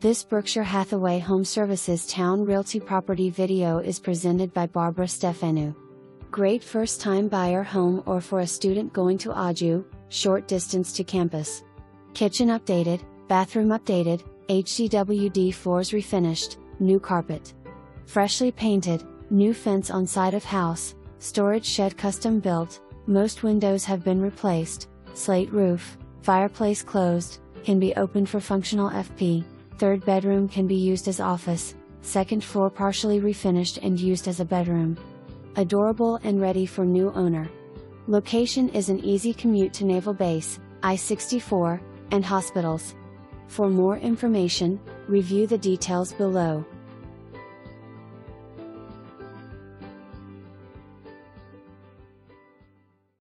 This Berkshire Hathaway HomeServices Towne Realty property video is presented by Barbara.stefanou. Great first-time buyer home or for a student going to AJU, short distance to campus. Kitchen updated, bathroom updated, hdwd floors refinished, new carpet. Freshly painted, new fence on side of house, storage shed custom built, most windows have been replaced, slate roof, fireplace closed, can be opened for functional FP, third bedroom can be used as office, second floor partially refinished and used as a bedroom. Adorable and ready for new owner. Location is an easy commute to Naval Base, I-64, and hospitals. For more information, review the details below.